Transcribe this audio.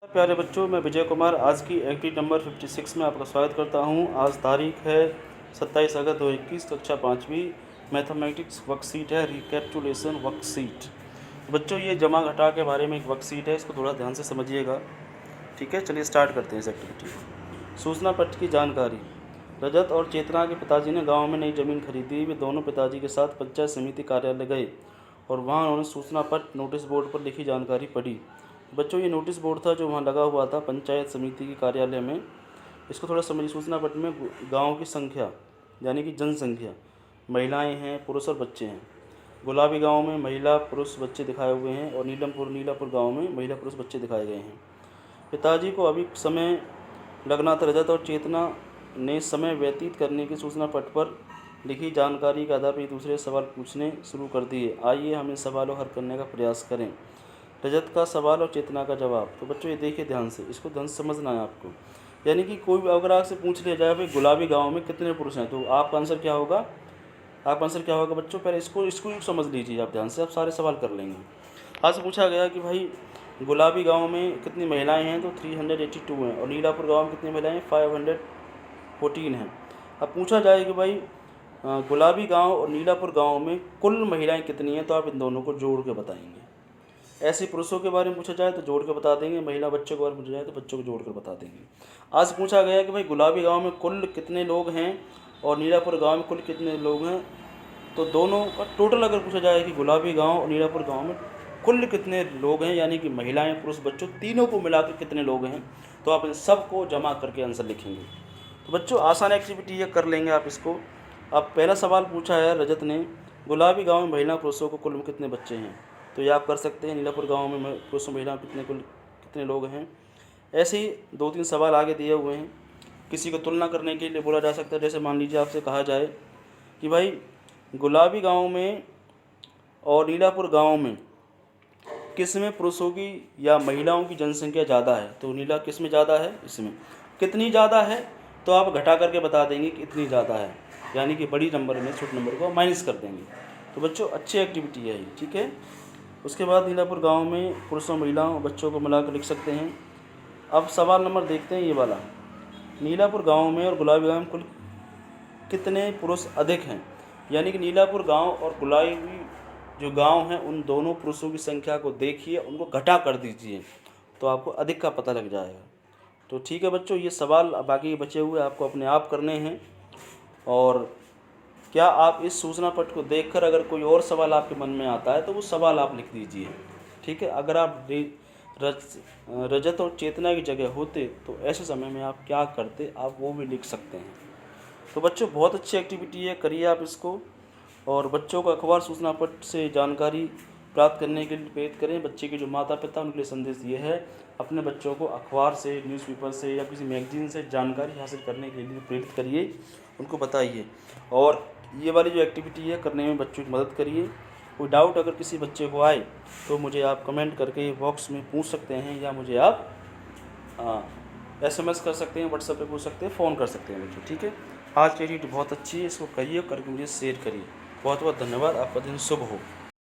प्यारे बच्चों, मैं विजय कुमार आज की एक्टिविटी नंबर 56 में आपका स्वागत करता हूं। आज तारीख है 27 अगस्त 2021, कक्षा 5वीं मैथमेटिक्स वर्कशीट है, रिकैपिटुलेशन वर्कशीट। बच्चों, ये जमा घटा के बारे में एक वर्कशीट है, इसको थोड़ा ध्यान से समझिएगा। ठीक है, चलिए स्टार्ट करते हैं इस एक्टिविटी को। सूचना पट्ट की जानकारी। रजत और चेतना के पिताजी ने गाँव में नई ज़मीन खरीदी। वे दोनों पिताजी के साथ पंचायत समिति कार्यालय गए और वहाँ उन्होंने सूचना पट्ट नोटिस बोर्ड पर लिखी जानकारी पढ़ी। बच्चों, ये नोटिस बोर्ड था जो वहाँ लगा हुआ था पंचायत समिति के कार्यालय में। इसको थोड़ा समझिए। सूचना पट्ट में गांव की संख्या यानी कि जनसंख्या, महिलाएं हैं, पुरुष और बच्चे हैं। गुलाबी गांव में महिला पुरुष बच्चे दिखाए हुए हैं और नीलापुर गांव में महिला पुरुष बच्चे दिखाए गए हैं। पिताजी को अभी समय लगना था। रजत और चेतना ने समय व्यतीत करने की सूचना पट्ट पर लिखी जानकारी के आधार पर दूसरे सवाल पूछने शुरू कर दिए। आइए हम इन सवालों को हल करने का प्रयास करें। रजत का सवाल और चेतना का जवाब। तो बच्चों, ये देखिए ध्यान से, इसको ध्यान से समझना है आपको। यानी कि कोई भी अगर आपसे पूछ लिया जाए भाई गुलाबी गांव में कितने पुरुष हैं, तो आपका आंसर क्या होगा? आपका आंसर क्या होगा बच्चों? पहले इसको समझ लीजिए आप ध्यान से, आप सारे सवाल कर लेंगे। आज पूछा गया कि भाई गुलाबी गांव में कितनी महिलाएं हैं, तो 382 हैं। और नीलापुर गाँव में कितनी महिलाएँ हैं? 514 हैं। अब पूछा जाए कि भाई गुलाबी गाँव और नीलापुर गाँव में कुल महिलाएँ कितनी हैं, तो आप इन दोनों को जोड़ के बताएंगे। ऐसे पुरुषों के बारे में पूछा जाए तो जोड़ के बता देंगे, महिला बच्चों के बारे में पूछा जाए तो बच्चों को जोड़ कर बता देंगे। आज पूछा गया कि भाई गुलाबी गांव में कुल कितने लोग हैं और नीलापुर गांव में कुल कितने लोग हैं, तो दोनों का टोटल अगर पूछा जाए कि गुलाबी गांव और नीलापुर गांव में कुल कितने लोग हैं, यानी कि महिलाएं पुरुष बच्चों तीनों को मिलाकर कितने लोग हैं, तो आप इन सब को जमा करके आंसर लिखेंगे। तो बच्चों, आसान एक्टिविटी ये कर लेंगे आप इसको। अब पहला सवाल पूछा है रजत ने, गुलाबी गाँव में महिला पुरुषों को कुल में कितने बच्चे हैं, तो ये आप कर सकते हैं। नीलापुर गांव में पुरुष महिला कितने लोग हैं। ऐसे ही 2-3 सवाल आगे दिए हुए हैं। किसी को तुलना करने के लिए बोला जा सकता है। जैसे मान लीजिए आपसे कहा जाए कि भाई गुलाबी गांव में और नीलापुर गांव में किस में पुरुषों की या महिलाओं की जनसंख्या ज़्यादा है, तो किस में ज़्यादा है, इसमें कितनी ज़्यादा है, तो आप घटा करके बता देंगे कि इतनी ज़्यादा है, यानी कि बड़ी नंबर में छोटे नंबर को माइनस कर देंगे। तो बच्चों, अच्छी एक्टिविटी है ये, ठीक है। उसके बाद नीलापुर गांव में पुरुषों महिलाओं बच्चों को मिलाकर लिख सकते हैं। अब सवाल नंबर देखते हैं ये वाला। नीलापुर गांव में और गुलाबी गांव में कुल कितने पुरुष अधिक हैं, यानी कि नीलापुर गांव और गुलाबी जो गांव हैं उन दोनों पुरुषों की संख्या को देखिए, उनको घटा कर दीजिए, तो आपको अधिक का पता लग जाएगा। तो ठीक है बच्चों, ये सवाल बाकी बचे हुए आपको अपने आप करने हैं। और क्या आप इस सूचना पट्ट को देखकर अगर कोई और सवाल आपके मन में आता है तो वो सवाल आप लिख दीजिए, ठीक है। अगर आप रजत और चेतना की जगह होते तो ऐसे समय में आप क्या करते, आप वो भी लिख सकते हैं। तो बच्चों, बहुत अच्छी एक्टिविटी है, करिए आप इसको। और बच्चों को अखबार सूचना पट्ट से जानकारी प्राप्त करने के लिए प्रेरित करें। बच्चे के जो माता पिता उनके लिए संदेश ये है, अपने बच्चों को अखबार से, न्यूज़पेपर से या किसी मैगजीन से जानकारी हासिल करने के लिए प्रेरित करिए, उनको बताइए। और ये वाली जो एक्टिविटी है करने में बच्चों की मदद करिए। कोई डाउट अगर किसी बच्चे को आए तो मुझे आप कमेंट करके बॉक्स में पूछ सकते हैं, या मुझे आप SMS कर सकते हैं, व्हाट्सएप पे पूछ सकते हैं, फ़ोन कर सकते हैं बच्चों, ठीक है। आज की एक्टिविटी बहुत अच्छी है, इसको करिए, करके मुझे शेयर करिए। बहुत बहुत धन्यवाद। आपका दिन शुभ हो।